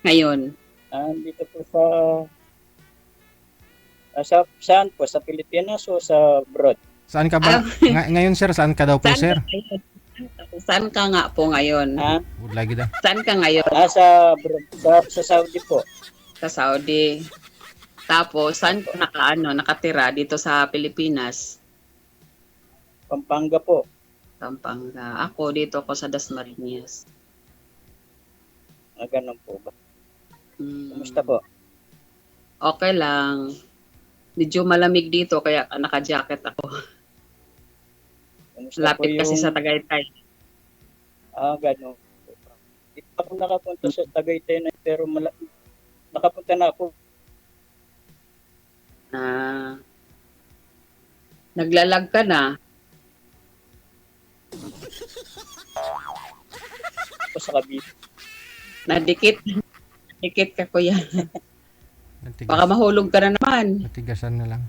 ngayon? Dito po saan po? Sa Pilipinas o sa abroad? Saan ka Ah, ba? Ngayon sir, saan ka daw po saan ka sir? ngayon? Saan ka nga po ngayon? Ah, Lagi da. Saan ka ngayon? sa abroad, sa Saudi po. Sa Saudi. Tapos, saan Opo. ka nakatira dito sa Pilipinas? Pampanga po. Pampanga. Ako dito ako sa Dasmariñas. Ganun po ba? Hmm, Kumusta po? okay lang. Medyo malamig dito kaya naka-jacket ako. Kumusta po Lapit kasi sa yung Tagaytay. ganun po. Hindi pa ako nakapunta sa Tagaytay na pero nakapunta na ako. Ah, naglalag ka na. Ako sa Cavite. Nadikit. Dikit ka kuya. Natigas, Baka mahulog ka na naman. natigasan na lang.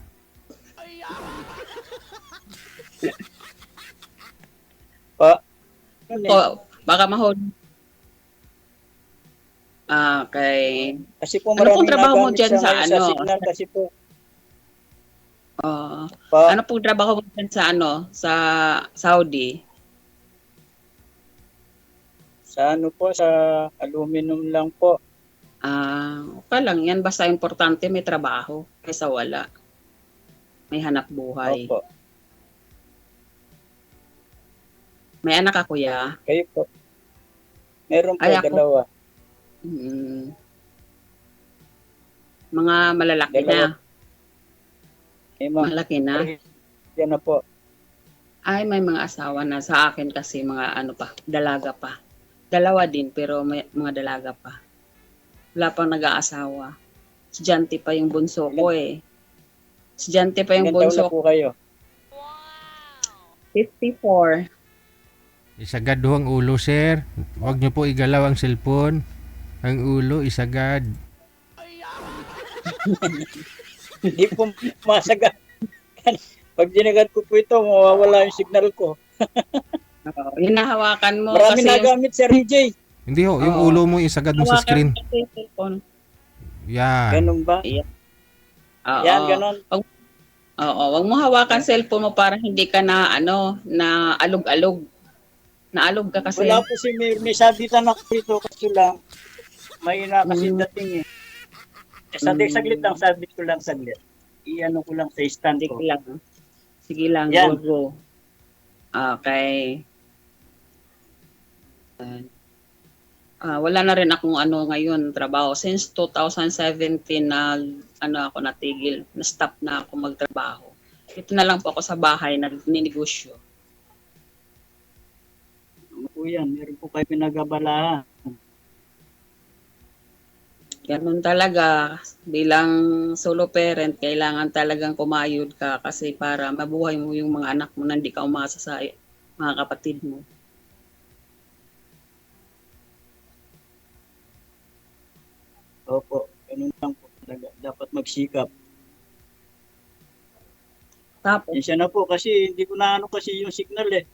Pa, ano eh, Baka mahulog. Okay. kasi po Ano pong maraming trabaho mo nagamit dyan sa sa ngayon sa ano? signal kasi po. Ano Pa, pong trabaho mo dyan sa sa Saudi? sa ano po, sa aluminum lang po. Okay lang yan. Basta importante may trabaho kaysa wala. May hanap buhay. Opo. May anak ka kuya? Kayo po. Meron po Ay, ako. dalawa. Mm, mga malalaki Dalawa. na. May mga Malaki na. yan na po. Ay, may mga asawa na. Sa akin kasi mga dalaga pa. Dalawa din pero may mga dalaga pa. Wala pang nag-aasawa. Estudyante pa yung bunso ko eh. Estudyante pa yung Ilan taon bunso na ko. po kayo? 54. Isagad ho ang ulo sir. Huwag niyo po igalaw ang cellphone. Ang ulo isagad. Hindi po masaga. Pag dinagat ko po ito, mawawala yung signal ko. Hinahawakan mo Marami kasi yung nagamit, Sir EJ. Hindi ho, yung Oo. ulo mo isagad mo sa hawakan screen. mo kasi yung cellphone. Yan. Ganun ba? Oo. Yan, ganun. Oo, wag mo hawakan cellphone mo para hindi ka na na alog-alog. Naalog ka kasi. Wala po si may sabitan ako dito kasi lang. May na kasi dating eh. Saglit lang, sabit ko lang saglit. Iano ko lang sa stand Sige ko. lang. Sige lang, Yan. go. Okay. Wala na rin akong ngayon trabaho. Since 2017 na ako natigil, na-stop na ako magtrabaho. Ito na lang po ako sa bahay nagninegosyo. Ano po yan? Meron po kayo pinagabalahan. Ganun talaga, bilang solo parent, kailangan talagang kumayod ka kasi para mabuhay mo yung mga anak mo na hindi ka umasa sa mga kapatid mo. Opo, ganun lang po talaga. Dapat magsikap. Tapos, Minsan na po kasi hindi ko na ano kasi yung signal eh.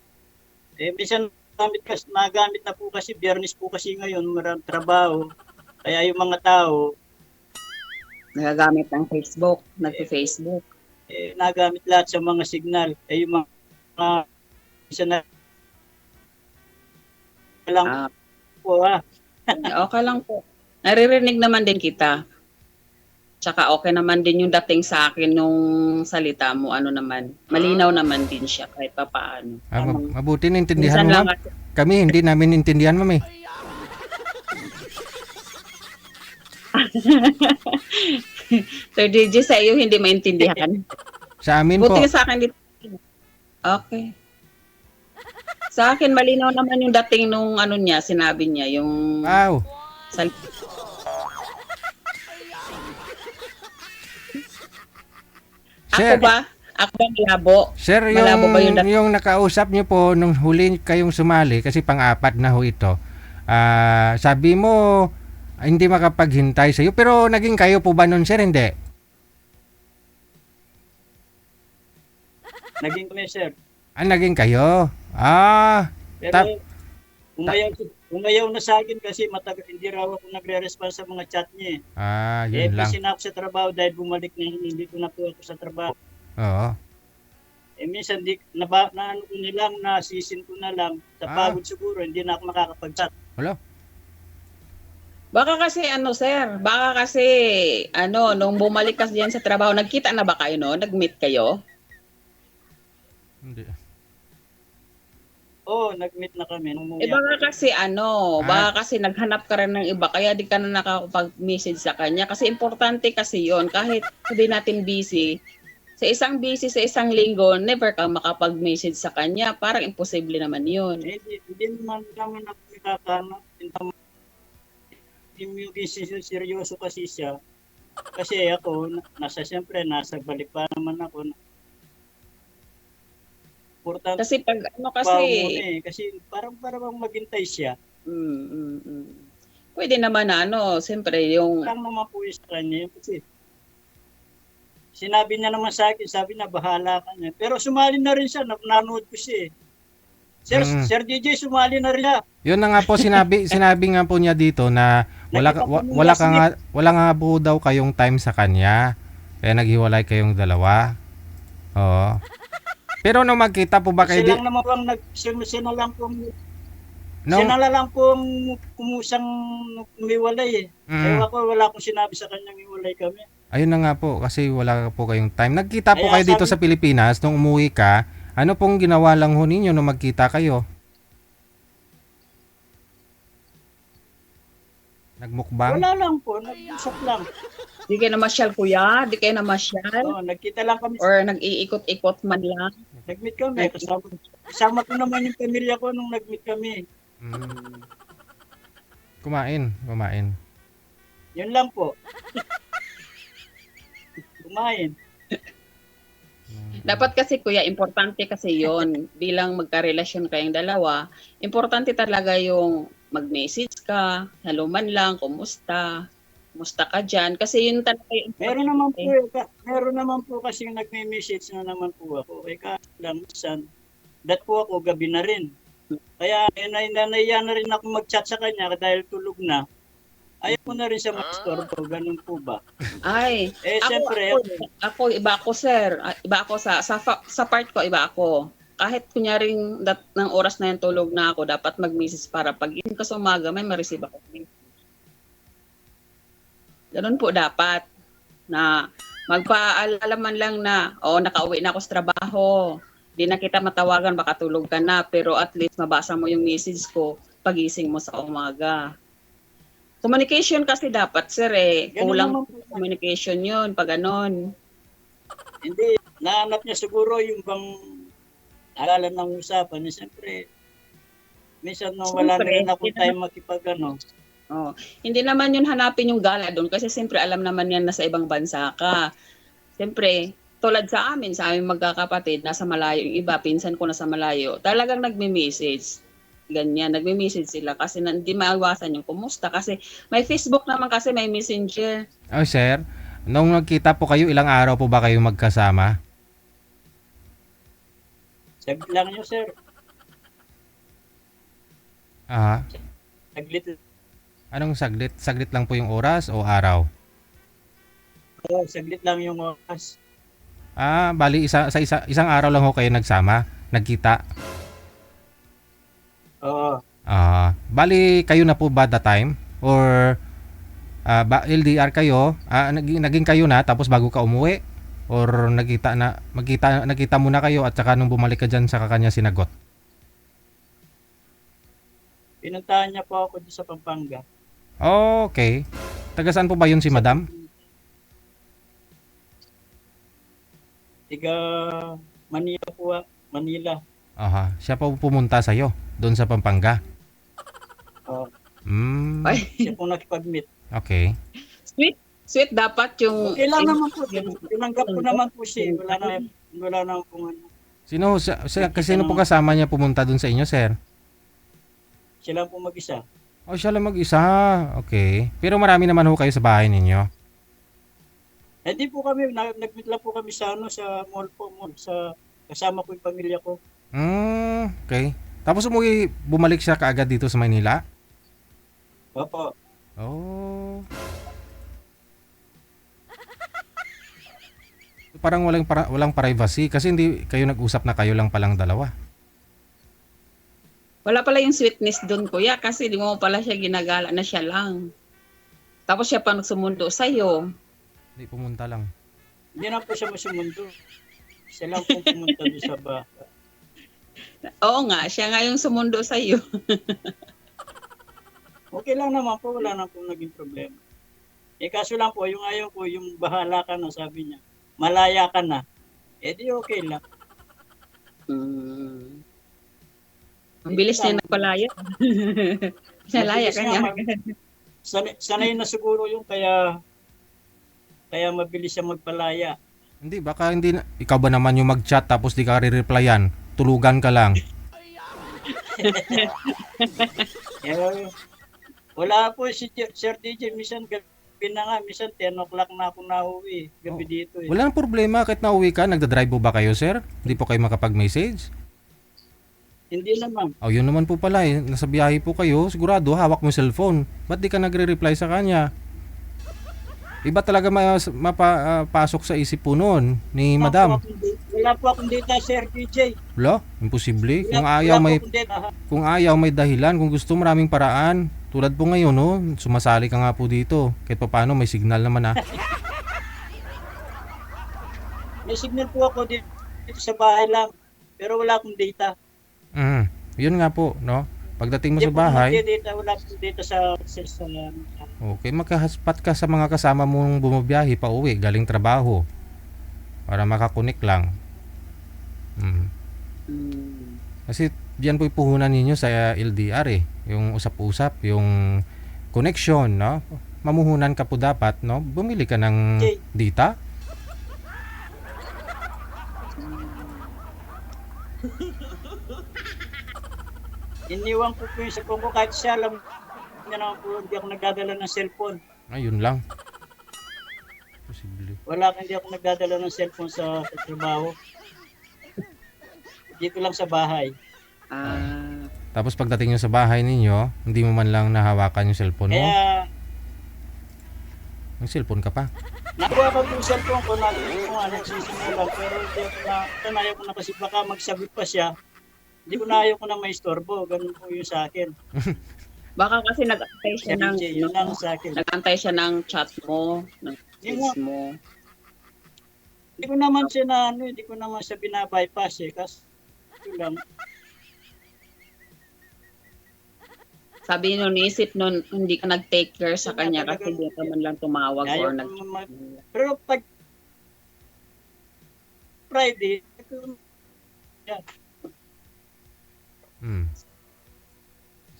Minsan nagamit na po kasi biyernes po kasi ngayon maraming trabaho. Kaya yung mga tao nagagamit ng Facebook, nagpe-Facebook. nagamit lahat sa mga signal. Yung mga minsan na lang Ah, po okay lang po. Naririnig naman din kita. Tsaka okay naman din yung dating sa akin nung salita mo, naman. Malinaw naman din siya kahit papaano. Mabuti na intindihan Minsan mo lang ma'am. Kami hindi namin intindihan ma'am eh. Sir DJ, sa iyo hindi maintindihan. Sa amin po. Buti sa akin dito. Okay. Sa akin, malinaw naman yung dating nung niya, sinabi niya, yung Wow. sal- Sir, Ako ba? Ako ba malabo? Sir, Malabo ba yung yung nakausap niyo po nung huli kayong sumali kasi pang-apat na ho ito. Sabi mo hindi makapaghintay sa iyo pero naging kayo po ba nun sir hindi? naging kami sir. Naging kayo. Pero umayaw na sa akin kasi matagal hindi raw ako nagre-respond sa mga chat niya eh. Yun lang. Busy na ako sa trabaho dahil bumalik na hindi ko na po ako sa trabaho. Oo. Minsan na ano ko na lang, nasisin ko na lang. Sa pagod siguro, hindi na ako makakapag-chat. Wala. Baka kasi nung bumalik ka diyan sa trabaho, nagkita na ba kayo no? Nag-meet kayo? Hindi. Oo, nag-meet na kami. Nung Baka kasi naghanap ka rin ng iba, kaya di ka na nakakapag-message sa kanya. Kasi importante kasi yon kahit hindi natin busy, sa isang linggo, never ka makapag-message sa kanya. Parang imposible naman yun. Hindi naman ako nakakano. Yung seryoso kasi siya. Kasi ako, nasa balik pa naman ako. Importante Kasi pag kasi parang maghintay siya. Pwede naman na siyempre yung Lang naman po sa kanya kasi sinabi niya naman sa akin, sabi niya bahala ka na. Pero sumali na rin siya, nanood ko siya. Sir DJ sumali na rin siya. Yun na nga po sinabi nga po niya dito na wala nga po daw kayong time sa kanya. Kaya naghiwalay kayong dalawa. Oo. Pero nung magkita po ba kayo Siya lang naman po siya lang po kumusang umiwalay eh. Kaya wala akong sinabi sa kanya umiwalay kami. Ayun na nga po kasi wala po kayong time. Nagkita po kayo dito sa Pilipinas nung umuwi ka. Ano pong ginawa lang ho ninyo nung magkita kayo? Nagmukbang? Wala lang po, nag-usap lang. di kayo namasyal kuya, di kayo namasyal Oo, nagkita lang kami. or nag-iikot-ikot man lang. Nag-meet kami. Kasama ko naman yung pamilya ko nung nag-meet kami. Kumain. Yun lang po. Kumain. Dapat kasi kuya, importante kasi yon bilang magkarelasyon kayong dalawa, importante talaga yung mag-message ka, hello man lang, kumusta ka dyan, kasi yun talaga yung Meron naman po kasi nagme-message na naman po ako. Lang, dat po ako gabi na rin. Kaya nahiya na rin ako mag-chat sa kanya dahil tulog na. Ayaw ko na rin siya mag-storbo, ganun po ba? Ay, siyempre, iba ako sir. Iba ako sa part ko, iba ako. Kahit kunyaring ng oras na yan tulog na ako, dapat mag-message para pag in ka sa umaga, may ma-receive ako. Ganun po dapat. Na magpaalala man lang na, nakauwi na ako sa trabaho. Di na kita matawagan, baka tulog ka na. Pero at least mabasa mo yung message ko pagising mo sa umaga. Communication kasi dapat, sir, kulang communication yun, pag ganon. Hindi, nahanap niya siguro yung bang alala ng usapan. Siyempre, minsan wala na rin ako tayo makipag-ano. Hindi naman yun hanapin yung gala doon kasi siyempre alam naman yan na sa ibang bansa ka. Siyempre, tulad sa aming magkakapatid, nasa malayo yung iba, pinsan ko nasa malayo, talagang nagme-message. Ganyan, nagme-message sila kasi hindi maiwasan yung kumusta kasi may Facebook naman kasi may Messenger. Oh, sir, nung nagkita po kayo, ilang araw po ba kayo magkasama? Saglit lang yun, sir. Saglit. Anong saglit? Saglit lang po yung oras o araw? Saglit lang yung oras. Bali isang araw lang ho kayo nagsama, nagkita. Oo. Bali kayo na po ba that time? Or LDR kayo, naging kayo na tapos bago ka umuwi? Or nagkita muna kayo at saka nung bumalik ka dyan saka kanya sinagot? Pinuntahan niya po ako sa Pampanga. Okay. Taga saan po ba yun si madam? Tiga Manila po. Manila. Siya po pumunta sa'yo doon sa Pampanga. Siya po nakipag-meet. Okay. Sweet dapat yung... Okay lang naman po. Tinanggap ko naman po siya. Wala na po. Sino po kasama niya pumunta doon sa inyo, sir? Siya lang po mag-isa. Siya lang mag-isa. Okay. Pero marami naman ho kayo sa bahay ninyo. Hindi po kami, nag-meet lang po kami sa mall po. Sa kasama ko yung pamilya ko. Okay. Tapos bumalik siya kaagad dito sa Manila? Opo. Oh. Parang walang privacy kasi hindi kayo nag-usap na kayo lang palang dalawa. Wala pala yung sweetness doon, kuya, kasi di mo pala siya ginagala na siya lang. Tapos siya pa nagsumundo sa'yo. Hindi pumunta lang. Hindi na po siya masumundo. Siya lang po pumunta doon sa bahay. Oo nga, siya nga yung sumundo sa'yo. Okay lang naman po, wala na po naging problema. Kaso lang po, yung ayaw ko, yung bahala ka na, sabi niya. Malaya ka na. Di okay lang. Ang bilis niya nagpalaya. Nalaya ka niya. Sanay na siguro yung kaya mabilis siya magpalaya. Hindi, baka hindi na, ikaw ba naman yung mag-chat tapos di ka re-replyan? Tulugan ka lang. Wala po si Sir DJ, minsan gabi na nga, minsan 10 o'clock na ako nauwi, gabi dito eh. Walang problema kahit nauwi ka. Nagdadrive po ba kayo, sir? Hindi po kayo makapag-message? Hindi naman. Oh, yun naman po pala eh. Nasa biyahe po kayo. Sigurado, hawak mo yung cellphone. Ba't di ka nagre-reply sa kanya? Iba talaga mapasok sa isip po noon ni madam. Wala po akong data, Sir DJ. Wala, imposible. Kung Wala ayaw po may akong data. kung ayaw may dahilan, kung gusto maraming paraan. Tulad po ngayon, no, sumasali ka nga po dito. Kahit pa paano may signal naman ah. May signal po ako dito sa bahay lang, pero wala akong data. Yun nga po, no. Pagdating mo Hindi sa po bahay, wala akong data sa okay, magkahaspat ka sa mga kasama mong bumabiyahe pa uwi, galing trabaho. Para makakunik lang. Kasi diyan po ipuhunan ninyo sa LDR eh. Yung usap-usap, yung connection, no? Mamuhunan ka po dapat, no? Bumili ka ng data. Iniwan ko po yung cellphone ko kahit siya alam niya naman po, hindi ako nagdadala ng cellphone. Ayun lang. Posible. Hindi ako nagdadala ng cellphone sa trabaho. Dito lang sa bahay. Tapos pagdating nyo sa bahay ninyo, hindi mo man lang nahawakan yung cellphone mo. Kaya, May cellphone ka pa. nakuha ko yung cellphone ko, nagsisimulan, pero ayaw ko na kasi baka magsagot pa siya. Hindi ko na ayaw ko na may istorbo. Ganun po yung sa akin. Baka kasi nag-antay siya ng Yun lang sa akin. nag-antay siya ng chat mo, ng message mo. Hindi ko naman siya hindi ko naman siya binabypass eh. Kasi yun lang. Sabi nun, naisip nun, hindi ka nag-take care sa kanya Talagang- kasi hindi ka man lang tumawag Ayaw or ko nag... pero pag Friday,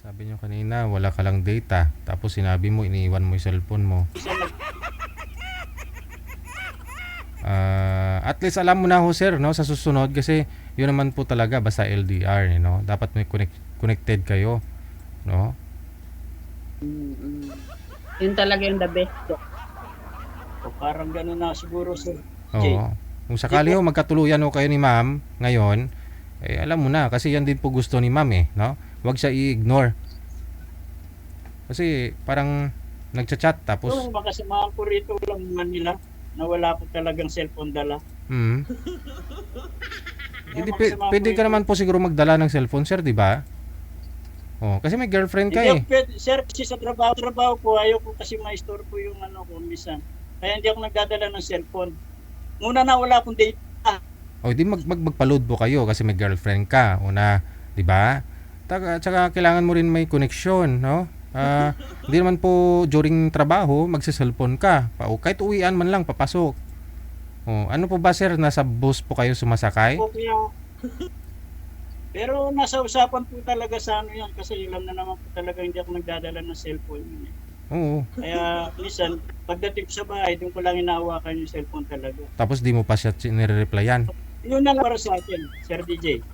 Sabi nyo kanina, wala ka lang data. Tapos sinabi mo, iniiwan mo yung cellphone mo. At least alam mo na ho sir, no, sa susunod kasi yun naman po talaga basta LDR, no. Dapat may connected kayo, no. Yun talaga yung the best. o parang gano'n na siguro sir. Oo. Kung sakali ho magkatuluyan ho kayo ni ma'am ngayon, eh alam mo na kasi yan din po gusto ni ma'am eh, no. Huwag siya i-ignore. Kasi parang nagchat-chat tapos So, makasamahan ko rito lang Manila na wala po talagang cellphone dala. Hindi, pwede ka naman po siguro magdala ng cellphone, sir, di ba? Oh, kasi may girlfriend ka Hindi eh. ako pwede, sir, kasi sa trabaho ko, ayaw ko kasi ma-store yung ko minsan. Kaya hindi ako nagdadala ng cellphone. Muna na wala akong data. O di magpa-load po kayo kasi may girlfriend ka. Una, di ba? Tsaka kailangan mo rin may connection, no? Hindi naman po during trabaho, magsa-cellphone ka. Kahit uwian man lang, papasok. Oh, ano po ba sir? Nasa bus po kayo sumasakay? Okay. Pero nasa usapan po talaga sa yan kasi ilam na naman po talaga hindi ako nagdadala ng cellphone. Oo. Kaya minsan, pagdating ko sa bahay, doon ko lang inahawakan yung cellphone talaga. Tapos di mo pa siya nire-replyan. Yun na lang para sa akin, Sir DJ.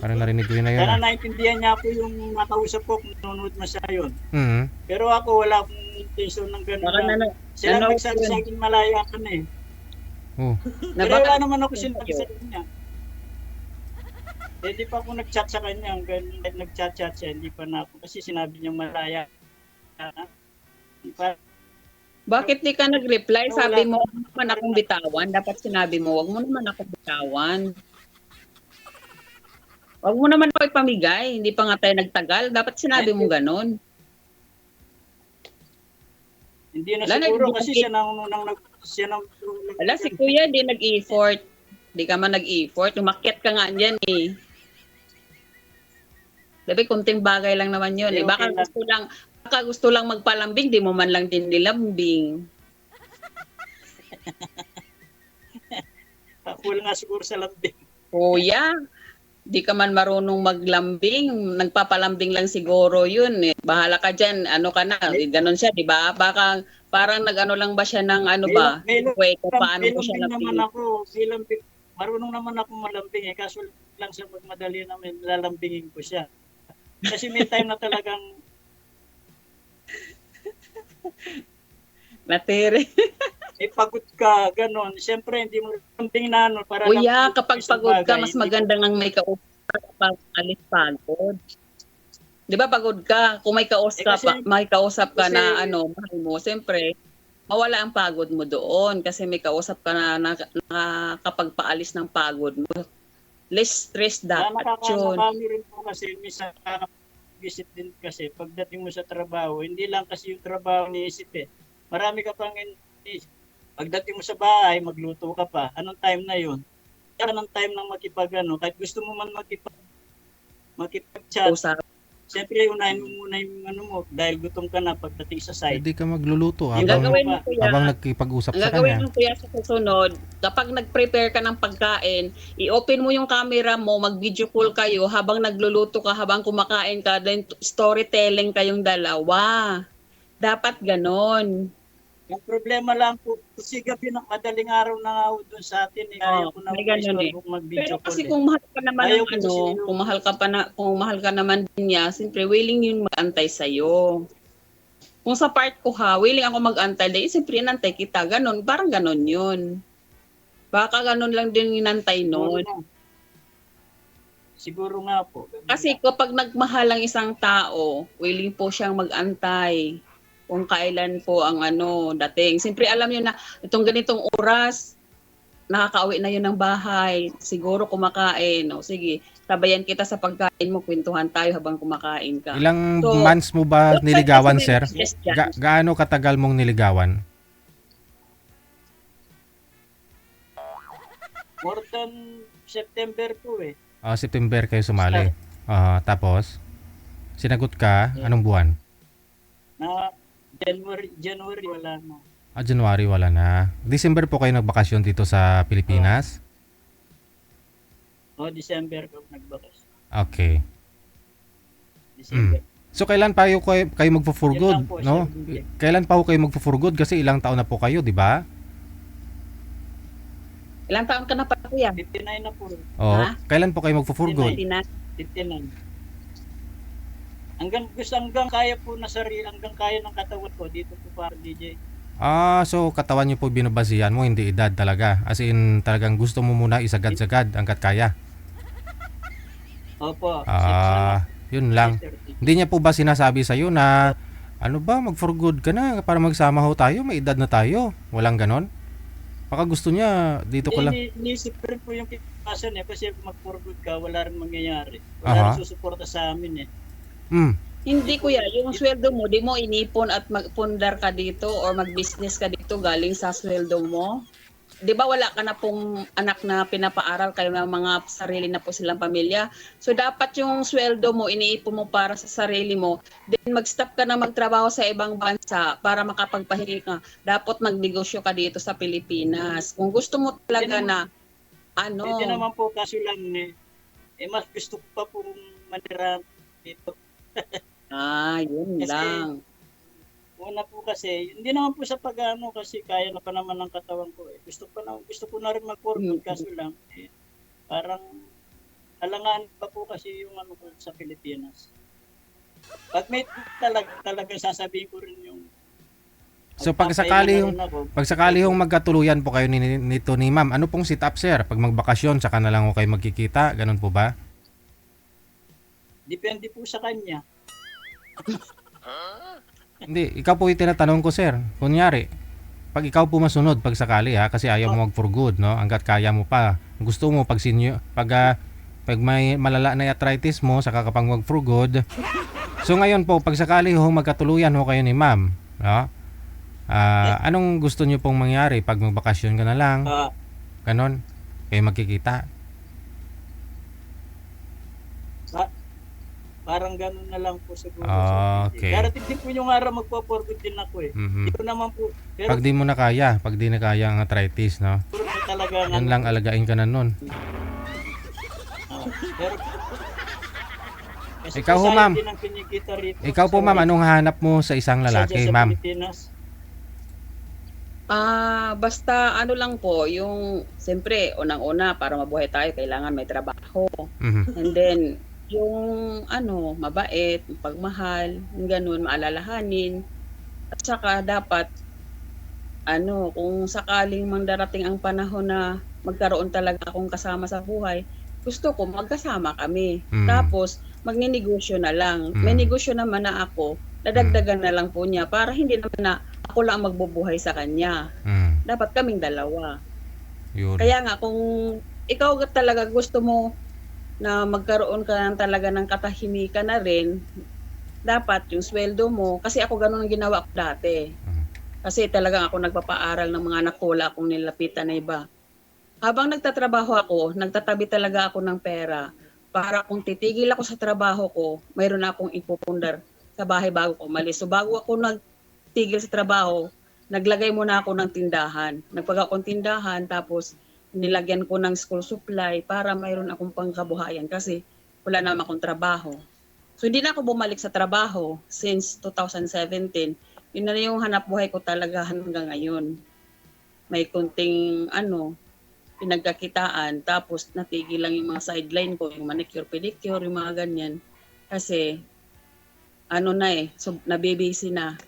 Parang narinig ko yun na yun. Sana naintindihan niya ako yung nakausap ko kung nanonood na siya yun. Mhm. Pero ako wala akong intention ng Baka gano'n. Sila nagsabi sa akin malaya ka na eh. Oh. Pero wala naman ako sinabi sa kanya. Hindi pa ako nag-chat sa kanya. Nag-chat-chat siya, hindi pa na ako. Kasi sinabi niya malaya Pa- Bakit di ka nag-reply? Wala. Sabi mo, huwag mo naman akong bitawan. Dapat sinabi mo, huwag mo naman akong bitawan. Huwag mo naman ako ipamigay. Hindi pa nga tayo nagtagal. Dapat sinabi mo ganun. Hindi na Wala, siguro hindi kasi kasi- siya nang Wala, si Kuya di nag-effort. Di ka man nag-effort. Umakyat ka nga dyan eh. Sabi, kunting bagay lang naman yun eh. Okay Baka gusto lang magpalambing, di mo man lang din nilambing. Pakul nga siguro sa lambing. Kuya, di ka man marunong maglambing. Nagpapalambing lang siguro yun eh. Bahala ka dyan, ano ka na. Ganon siya, di ba? Baka parang nag-ano lang ba siya ng ano ba? Wait, paano ko siya naman napili? ako, lambing. Marunong naman ako malambing eh, kaso lang sa magmadali namin, lalambingin ko siya. Kasi may time na talagang Natiri. pagod ka, ganon. Siyempre, hindi mo lambing na ano, para Kuya, lang kapag isang pagod ka, bagay, mas hindi maganda nang may kausap kapag alis pagod. Di ba pagod ka? Kung may kausap, kasi- may kausap ka na kasi- ano, mahal mo, siyempre, mawala ang pagod mo doon kasi may kausap ka na kapag paalis ng pagod mo. Less stress dapat yun. Nakakami rin po kasi, minsan visit din kasi, pagdating mo sa trabaho, hindi lang kasi yung trabaho niisip eh. Marami ka pang iniisip. Pagdating mo sa bahay, magluto ka pa. Anong time na yun? Kaya ng time ng makipag-ano, kahit gusto mo man makipag-chat, Usap. siyempre unahin mo muna yung ano mo, dahil gutom ka na pagdating sa site. Hindi ka magluluto Ang Habang- gagawin mo, kuya, habang nagkipag-usap ang sa gagawin kanya. mo kuya sa susunod, kapag nag-prepare ka ng pagkain, i-open mo yung camera mo, mag-video call kayo habang nagluluto ka, habang kumakain ka, then storytelling kayong dalawa. Dapat ganon. Ang problema lang po, kasi gabi ng madaling araw na nga ho doon sa atin, eh, Oo, ayaw ko na may ganun eh. mag-video Pero call. kasi eh. kung mahal ka naman Ayaw ng ko ano, kasi yung- kung mahal ka naman din niya, siyempre willing yun mag-antay sa'yo. Kung sa part ko ha, willing ako mag-antay, dahil siyempre inantay kita, ganon, parang ganon yun. Baka ganon lang din inantay Siguro nun. nga. Siguro nga po. Kasi kapag nagmahal ang isang tao, willing po siyang mag-antay kung kailan po ang ano dating. Siyempre alam niyo na itong ganitong oras, nakakauwi na yun ng bahay, siguro kumakain. O sige, sabayan kita sa pagkain mo, kwentuhan tayo habang kumakain ka. Ilang So, months mo ba Dapat niligawan, kasi sir? may stress dyan. Gaano katagal mong niligawan? More than September po eh. September kayo sumali. Tapos, sinagot ka, anong buwan? Na January wala na. January wala na. December po kayo nagbakasyon dito sa Pilipinas? O December ko nagbakas. Okay. December. So kailan pa kayo magfo-for Yun good, lang po, no? sir. Kailan pa kayo magfo-for good kasi ilang taon na po kayo, di ba? Ilang taon ka na pa kuya? 59 na po. Oh, Ha? kailan po kayo magfo-for good? 59. Hanggang kaya po na sarili, hanggang kaya ng katawan ko dito po para DJ. So katawan niyo po binabasihan mo, hindi edad talaga. As in, talagang gusto mo muna isagad-sagad hanggat kaya. Opo. Yun lang. Hindi niya po ba sinasabi sa'yo na ano ba, mag-for good ka na para magsama ho tayo, may edad na tayo. Walang ganon. Baka gusto niya, dito ko lang. Inisip rin po yung kinasan eh, kasi mag-for good ka, wala rin mangyayari. Aha. Wala rin susuporta sa amin eh. Hindi kuya, yung sweldo mo, di mo inipon at magpundar ka dito or mag-business ka dito galing sa sweldo mo. Di ba wala ka na pong anak na pinapaaral, kayo na mga sarili na po silang pamilya. So dapat yung sweldo mo, iniipon mo para sa sarili mo. Then mag-stop ka na magtrabaho sa ibang bansa para makapagpahingi ka. Dapat magnegosyo ka dito sa Pilipinas. Kung gusto mo talaga na, Hindi naman po kaso lang mas gusto ko pa pong manira dito. Yun Kasi, lang. Una po kasi, hindi naman po sa pag-ano kasi kaya na pa naman ng katawan ko eh. Gusto ko na rin mag-for good kaso lang parang alangan pa po kasi yung ano ko sa Pilipinas. Pag may talaga sasabihin ko rin yung So pag sakali hong magkatuluyan po kayo nito ni ma'am, ano pong sit up, sir? Pag magbakasyon, saka na lang ho kayo magkikita, ganun po ba? Depende po sa kanya. Hindi, ikaw po yung tinatanong ko, sir. Kunyari, pag ikaw po masunod pag sakali ha, kasi ayaw mo mag for good, no? Hangga't kaya mo pa. Gusto mo pag senior, pag may malala na arthritis mo, saka ka pang mag for good. So ngayon po, pag sakali ho magkatuluyan ho kayo ni ma'am, no? Anong gusto niyo pong mangyari pag magbakasyon ka na lang? Ah, Ganon, kayo magkikita. pa- parang ganun na lang po siguro. Okay. Darating din po yung araw magpo-forward din ako eh. Mhm. Ito naman po. Pero Pag di na kaya ang arthritis, no? siguro po talaga Yan lang, alagain ka na nun. pero kasi Ikaw ho, sayang ma'am. din ang kinikita rito. Ikaw po, ma'am, anong hanap mo sa isang lalaki, Sa ma'am? Pilipinas. Basta ano lang po, yung siyempre unang-una para mabuhay tayo kailangan may trabaho. Mhm. And then yung ano, mabait, pagmahal, yung ganun, maalalahanin. At saka dapat ano, kung sakaling mang darating ang panahon na magkaroon talaga akong kasama sa buhay, gusto ko magkasama kami. Tapos magninegosyo na lang. May negosyo naman na ako, nadagdagan na lang po niya para hindi naman na ako lang ang magbubuhay sa kanya. Dapat kaming dalawa. Yun. Kaya nga kung ikaw talaga gusto mo na magkaroon ka talaga ng katahimikan na rin, dapat yung sweldo mo, kasi ako ganun ang ginawa ko dati. Kasi talagang ako nagpapaaral ng mga anak ko, wala akong nilapitan na iba. Habang nagtatrabaho ako, nagtatabi talaga ako ng pera para kung titigil ako sa trabaho ko, mayroon akong ipupundar sa bahay bago ko umalis. So bago ako nagtigil sa trabaho, naglagay muna ako ng tindahan. Nagpag akong tindahan, tapos nilagyan ko ng school supply para mayroon akong pangkabuhayan kasi wala naman akong trabaho. So hindi na ako bumalik sa trabaho since 2017. Yun na yung hanap buhay ko talaga hanggang ngayon. May kunting pinagkakitaan, tapos natigil lang yung mga sideline ko, yung manicure, pedicure, yung mga ganyan. Kasi so nabibisi na.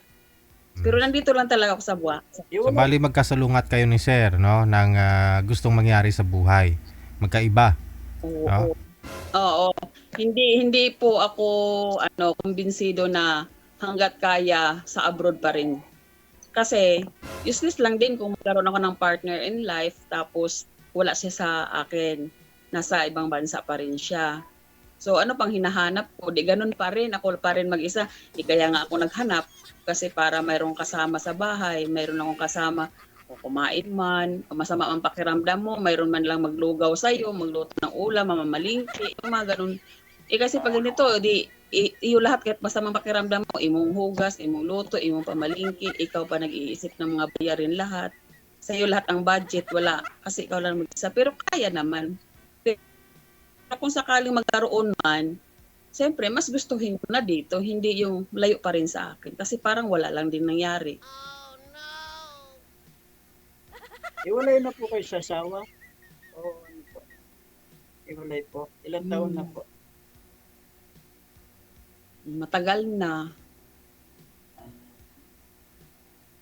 Pero nandito lang talaga ako sa buwan. So bali magkasalungat kayo ni sir, no, ng gustong mangyari sa buhay. Magkaiba. Oo. No? Oo. Hindi po ako kumbinsido na hangga't kaya sa abroad pa rin. Kasi useless lang din kung magkaroon ako ng partner in life tapos wala siya sa akin. Nasa ibang bansa pa rin siya. So ano pang hinahanap ko? Di ganun pa rin. Ako pa rin mag-isa. Di kaya nga ako naghanap kasi para mayroong kasama sa bahay, mayroon akong kasama o kumain man, o masama ang pakiramdam mo, mayroon man lang maglugaw sa'yo, magluto ng ulam, mamamalingki, yung mga ganun. Kasi pag ganito, yung lahat kahit masamang pakiramdam mo, imong hugas, imong luto, imong pamalingki, ikaw pa nag-iisip ng mga bayarin lahat. Sa'yo lahat ang budget, wala. Kasi ikaw lang mag-isa. Pero kaya naman. Pero kung sakaling magkaroon man, siyempre, mas gustuhin ko na dito, hindi yung layo pa rin sa akin. Kasi parang wala lang din nangyari. Iwalay na po kayo sa asawa? O ano po? Iwalay po. Ilang taon na po? Matagal na.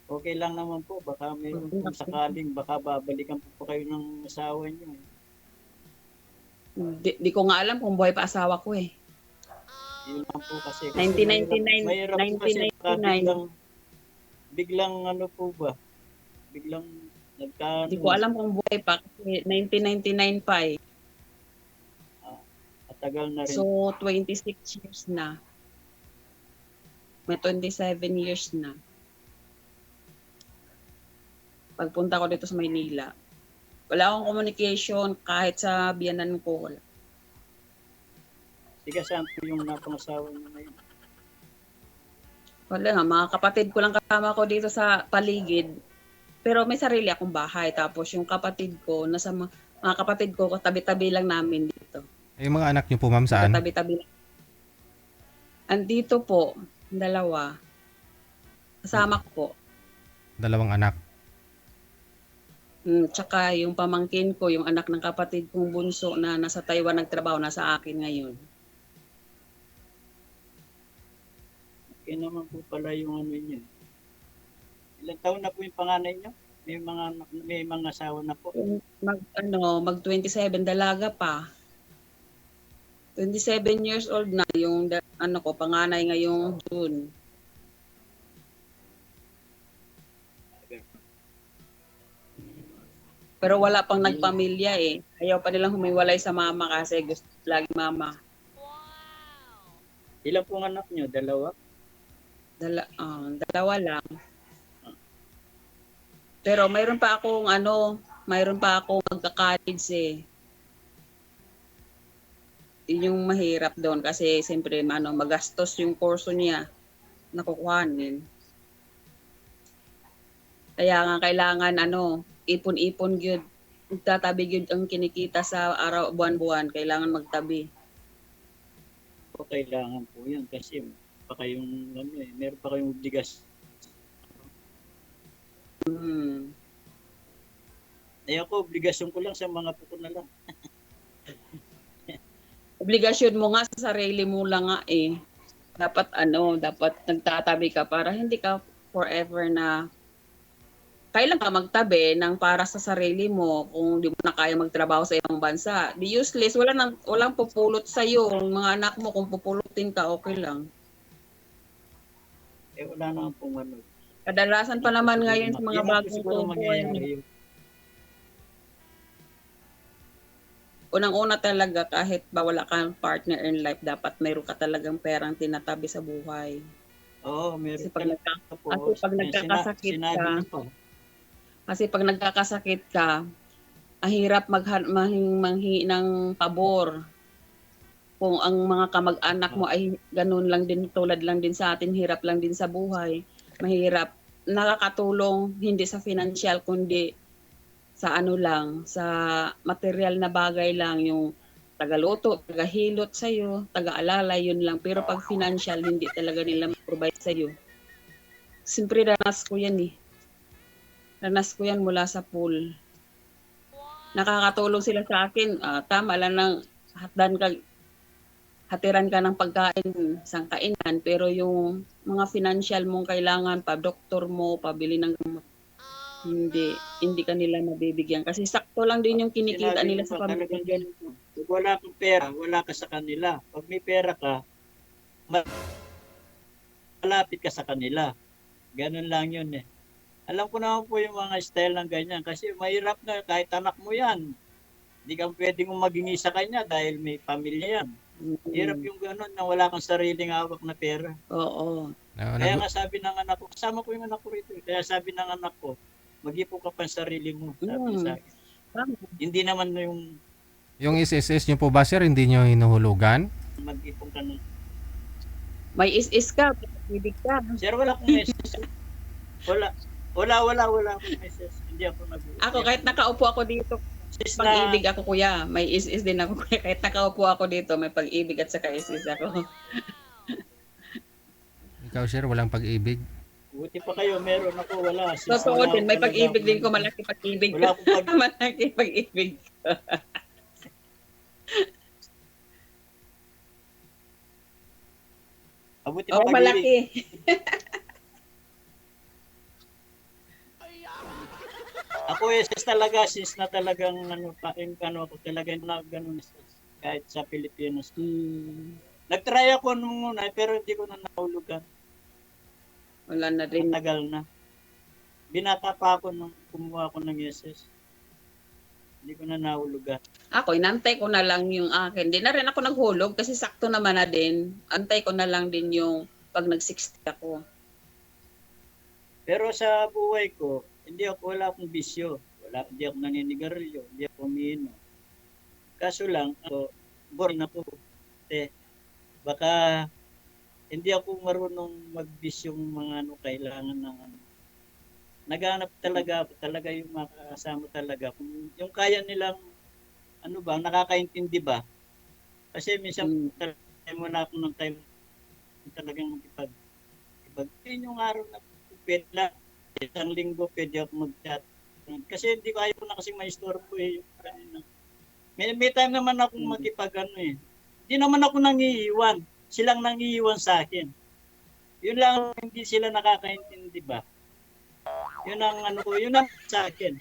Okay lang naman po. Baka may kung sakaling, baka babalikan po kayo ng asawa niyo. Di ko nga alam kung buhay pa asawa ko eh. Yun lang po kasi. 1999. Mahirap po kasi biglang ano po ba? Biglang Di ko alam kung buhay pa kasi 1999 pa eh. Matagal na rin. So 26 years na. May 27 years na. Pagpunta ko dito sa Maynila, wala akong communication kahit sa biyanan ko. Wala. Sige, saan po yung napangasawa niyo ngayon? Wala nga, mga kapatid ko lang kasama ko dito sa paligid. Pero may sarili akong bahay. Tapos yung kapatid ko, mga kapatid ko, tabi-tabi lang namin dito. Yung mga anak niyo po, ma'am, saan? Tabi-tabi lang. Andito po, dalawa. Kasama ko po. Dalawang anak. Tsaka yung pamangkin ko, yung anak ng kapatid kong bunso na nasa Taiwan nagtrabaho, nasa akin ngayon. Okay naman po pala yung ano niyo. Ilang taon na po yung panganay niyo? May mga asawa na po. Mag 27, dalaga pa. 27 years old na yung panganay ngayong June. Pero wala pang nagpamilya eh. Ayaw pa nilang humiwalay sa mama kasi gusto lagi mama. Ilan pong anak nyo? Dalawa? Dalawa lang. Pero mayroon pa akong magka-college eh. Yun yung mahirap doon kasi siyempre magastos yung kurso niya na kukuhanin. Kaya nga kailangan ipon-ipon gyud. Tatabi gyud ang kinikita sa araw buwan-buwan, kailangan magtabi. O kailangan po yun kasi pa kayong, meron pa kayong obligas. Hmm. Ako, obligasyon ko lang sa mga puko na lang. Obligasyon mo nga sa sarili mo lang nga eh. Dapat nagtatabi ka para hindi ka forever na kailan ka magtabi ng para sa sarili mo kung di mo na kaya magtrabaho sa ibang bansa. Di useless, walang pupulot sa iyo. Mga anak mo kung pupulutin ka okay lang. Wala naman pong ano. Kadalasan pa naman ngayon sa mga Yun ang bagong siguro tubo. mangyayari. Unang-una talaga kahit ba wala kang partner in life, dapat mayroon ka talagang perang tinatabi sa buhay. Oo, meron Kasi pag, talaga po. kasi pag nagkakasakit Sinabi ka, niyo po. kasi pag nagkakasakit ka, ang hirap manghi ng pabor. Kung ang mga kamag-anak mo ay ganun lang din, tulad lang din sa atin, hirap lang din sa buhay, mahirap. Nakakatulong hindi sa financial kundi sa sa material na bagay lang, yung tagaluto, tagahilot sa'yo, taga-alala, yun lang. Pero pag financial, hindi talaga nila provide sa'yo. Siyempre, ranas ko yan eh. Ranas ko yan mula sa pool. Nakakatulong sila sa akin. Tama lang ng hatiran ka ng pagkain, sangkainan, pero yung mga financial mong kailangan, pa doktor mo, pabili ng gamot, hindi kanila mabibigyan kasi sakto lang din yung kinikita nila sa pamilya. Pag wala kang pera, wala ka sa kanila. Pag may pera ka, malapit ka sa kanila. Ganun lang yun eh. Alam ko naman po yung mga style ng ganyan kasi mahirap na kahit anak mo yan. Hindi ka pwedeng maging sa kanya dahil may pamilya yan. Hirap yung gano'n na wala kang sariling hawak na pera. Oo. Kaya nga sabi ng anak ko, kasama ko yung anak ko rito. Kaya sabi ng anak ko, mag-ipon ka pa sa sarili mo. Sabi sa akin. Hindi naman Yung SSS nyo po ba, sir, hindi nyo hinuhulugan? mag-ipon ka na. May is ka, ibig ka. Sir, wala akong message. Wala akong message. Hindi ako Ako, kahit nakaupo ako dito, pag-ibig ako kuya. May is din ako kuya. Kahit nakaupo ako dito, may pag-ibig at saka is ako. Ikaw, sir, walang pag-ibig? Buti pa kayo, meron ako, wala. Totoo din, may pag-ibig din ko, malaki pag-ibig. Wala akong malaki pag-ibig. Buti pa pag-ibig. Malaki. Ako talaga, since na talagang ako talaga na ganun kahit sa Pilipinas. Nag-try ako nung muna, pero hindi ko na nahulugan. Wala na rin. Matagal na. Binata pa ako nung kumuha ako ng SS. Hindi ko na nahulugan. Ako, inantay ko na lang yung akin. Hindi na rin ako naghulog kasi sakto naman na din. Antay ko na lang din yung pag nag-60 ako. Pero sa buhay ko, wala akong bisyo. Hindi ako naninigarilyo, hindi ako umiinom. Kaso lang, boring ako. Baka hindi ako marunong magbisyong mga kailangan ng Naghanap talaga ako, talaga yung makakasama talaga. Kung yung kaya nilang, nakakaintindi ba? Kasi minsan, time wala ako ng time talagang yun yung araw na pwede lang. Isang linggo pwede ako mag-chat. Kasi hindi ko ayaw na kasing ma-istorbo eh. May time naman akong Hindi naman ako nangiiwan. Silang nangiiwan sa akin. Yun lang, hindi sila nakakaintindi ba? Yun ang sa akin.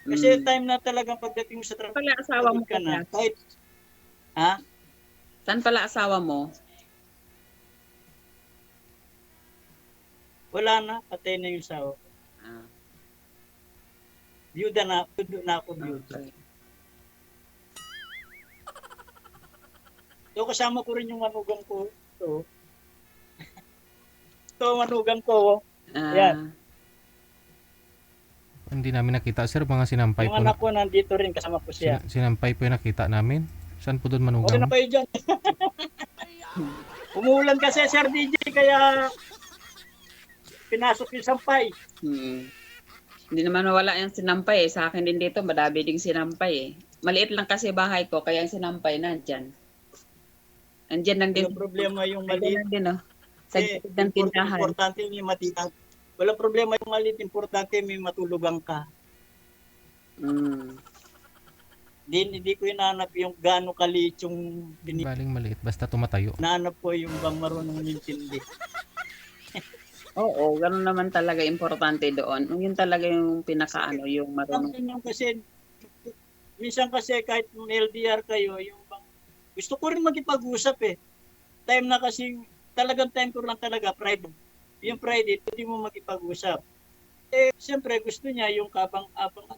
Kasi time na talagang pagdating mo sa trabaho, Pala asawa mo ka na. Kahit, Saan pala asawa mo? Wala na, patay na yung sawa. Byuda na ako byuda. Okay. So kasama ko rin yung manugang ko. Ito manugang ko. Ah, Yan. Hindi namin nakita sir, mga sinampay Yung po. anak ko nandito rin, kasama ko siya. Sinampay po yung nakita namin. Saan po doon Okay manugang? na kayo dyan. Umuulan kasi Sir DJ, kaya pinasok yung sampay. Hindi naman nawala yung sinampay eh. Sa akin din dito, madami ding sinampay eh. Maliit lang kasi bahay ko, kaya yung sinampay nandyan. Andyan lang din. Yung problema yung Andyan maliit. lang din, oh. Sa Eh, gilid ng tindahan. importante may matitang. Walang problema yung maliit, importante may matulugan ka. Mm. Hindi ko hinahanap yung gaano kaliit yung Baling maliit, basta tumatayo. hinahanap ko yung bang marunong intindi. Oo, ganun naman talaga importante doon. Yun talaga yung pinakaano, yung marunong. Yung kasi, minsan kasi kahit LDR kayo, yung bang, gusto ko rin makipag-usap eh. Time na kasi, talagang time ko lang talaga, Friday. Yung Friday, hindi mo makipag-usap. Eh, siyempre gusto niya yung kabang-abang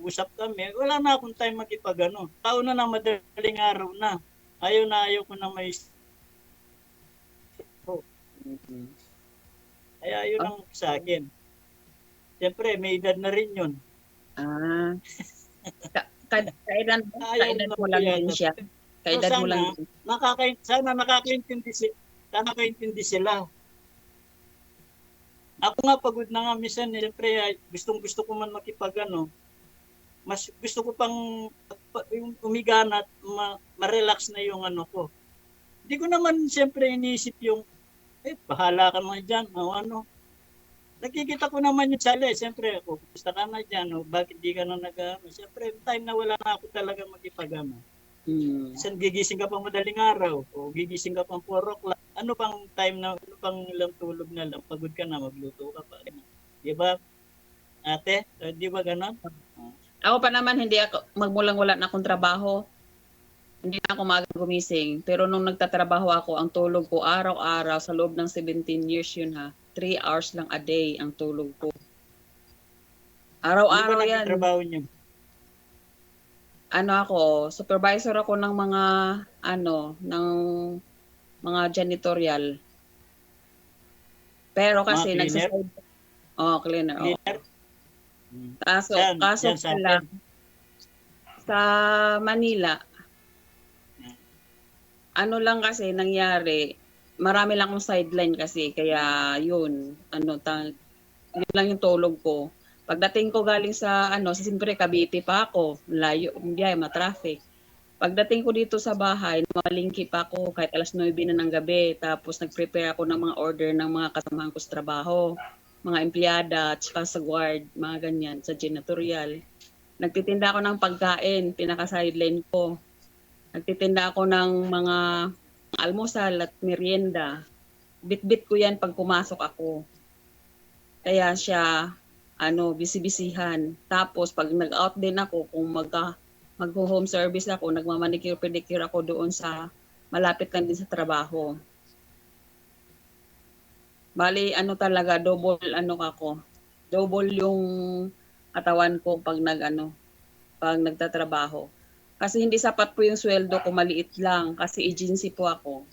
usap kami. Wala na akong time makipag-ano. Tao na ng madaling araw na. Ayaw ko na may Mhm. kaya yun ang sa akin. Siyempre, may edad na rin yun. Ah. Kailan Ayaw mo lang na din siya? Kailan mo lang din. Sana nakakaintindi sila. Ako nga pagod na nga minsan, siyempre gusto ko man makipag-ano. Mas gusto ko pang yung umiga na at ma-relax na yung ano ko. Hindi ko naman siyempre iniisip yung bahala ka naman dyan, o ano. Nakikita ko naman yung sala, siyempre, gusto ka na dyan, bakit di ka na nag-ano. Siyempre, time na wala na ako talaga makipag-ano. Minsan gigising ka pang madaling araw, o gigising ka pang 4 o'clock. Ano pang time na, ano pang ilang tulog na lang, pagod ka na, magluto ka pa. Di ba, ate? Di ba ganon? Ako pa naman, hindi ako, magmulang wala na akong trabaho. Hindi na ako maaga gumising. Pero nung nagtatrabaho ako, ang tulog ko araw-araw sa loob ng 17 years yun ha. 3 hours lang a day ang tulog ko. Araw-araw Ano ba yan. trabaho niyo? Ano ako, supervisor ako ng mga, ng mga janitorial. Pero kasi Mga cleaner? cleaner. Oo. Cleaner? Kaso Saan? Yan sa pala, atin? sa Manila, ano lang kasi nangyari, marami lang akong sideline kasi, kaya yun, yun lang yung tulog ko. Pagdating ko galing sa, siyempre Cavite pa ako, layo, hindi ay matraffic. Pagdating ko dito sa bahay, malingki pa ako kahit alas 9 na ng gabi, tapos nag-prepare ako ng mga order ng mga kasamahan ko sa trabaho, mga empleyada, tsaka sa guard, mga ganyan, sa janitorial. Nagtitinda ako ng pagkain, pinaka-sideline ko. Nagtitinda ako ng mga almusal at merienda. Bit-bit ko yan pag pumasok ako. Kaya siya, bisi-bisihan. Tapos pag nag-out din ako, kung mag-home service ako, nagmamanicure, pedicure ako doon sa, malapit lang din sa trabaho. Bali, talaga, double yung katawan ko pag pag nagtatrabaho. Kasi hindi sapat po yung sweldo ko, maliit lang kasi agency po ako.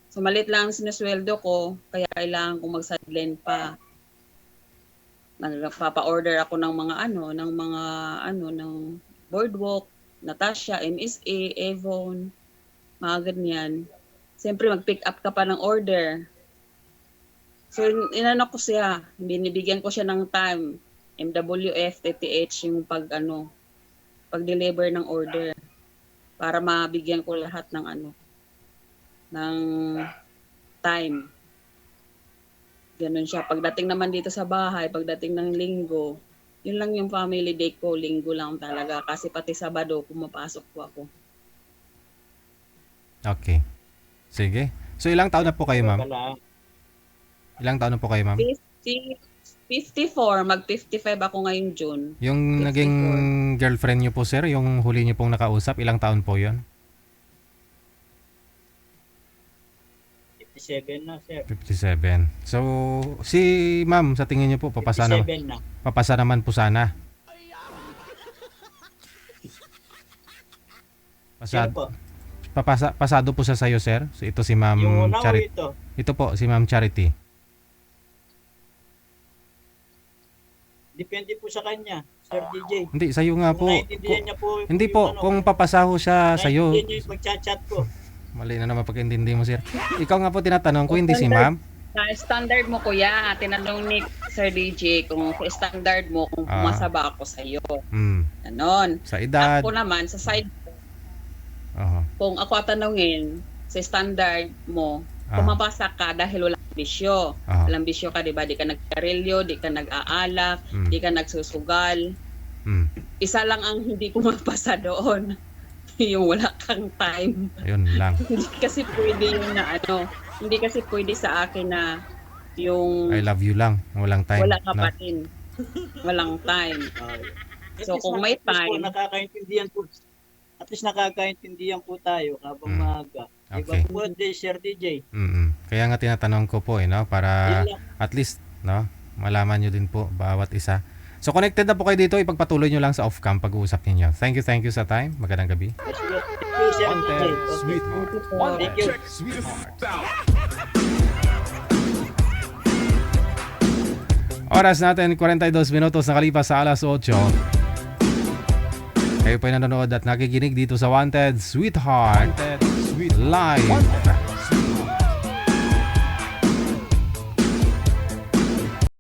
So maliit lang ang sinusweldo ko, kaya kailangan kong mag-sideline pa. Nagpapa-order ako ng mga ng Boardwalk, Natasha, MSA, Avon, mga ganyan. Siyempre mag-pick up ka pa ng order. So inano ko siya, binibigyan ko siya ng time, MWF, TTH, yung pag-deliver ng order para mabigyan ko lahat ng ng time. Ganun siya. Pagdating naman dito sa bahay, pagdating ng linggo, yun lang yung family day ko, linggo lang talaga. Kasi pati Sabado, pumapasok po ako. Okay. Sige. So ilang taon na po kayo, ma'am? Ilang taon na po kayo, ma'am? 54, mag-55 ako ngayong June. Yung 54. naging girlfriend niyo po, sir, yung huli niyo pong nakausap, ilang taon po 'yon? 57 57 na, sir. 57. So, si ma'am, sa tingin niyo po, papasa 57 na. naman po sana. Sir Pasado, po. pasado po siya sa'yo, sir. So, ito si ma'am Yung una o Charity. ito? Ito po, si ma'am Charity. Depende po sa kanya, Sir DJ. Hindi, sa'yo nga Kung po. naiintindihan niya po. Hindi yung po, ano, kung papasaho siya sa'yo. naiintindihan niya yung pagchat-chat ko. Mali na naman pagkaintindi mo, sir. Ikaw nga po tinatanong ko, hindi si ma'am. Standard mo kuya, tinanong ni Sir DJ kung sa standard mo kung pumasa ba ako sa iyo. Ganon. Sa edad. Ako naman sa side ko, Oo. kung ako tanungin sa standard mo, Ah. pumapasa ka dahil walang bisyo. Ah. Walang bisyo ka, di ba? Di ka nagkarilyo, di ka nag-aalak, di ka nagsusugal. Mm. Isa lang ang hindi pumapasa doon. Yung wala kang time. Ayun lang. Hindi kasi pwede yung na ano, hindi kasi pwede sa akin na yung I love you lang. Walang time. wala ka no? pa rin. Walang time. So, At least kung may po, time- nakakaintindihan po. At least nakakaintindihan po tayo habang maaga. Okay. Diba po, Sir DJ? Kaya nga tinatanong ko po no, para Yun lang. at least no, malaman nyo din po bawat isa. So connected na po kayo dito, ipagpatuloy nyo lang sa off-cam pag-uusap ninyo. Thank you sa time. Magandang gabi. Yes, yes. Thank you, Sir DJ. Sweetheart. Thank you. Oras natin 42 minutos nakalipas sa alas 8. Kayo po ay nanonood at nakikinig dito sa Wanted Sweetheart Live.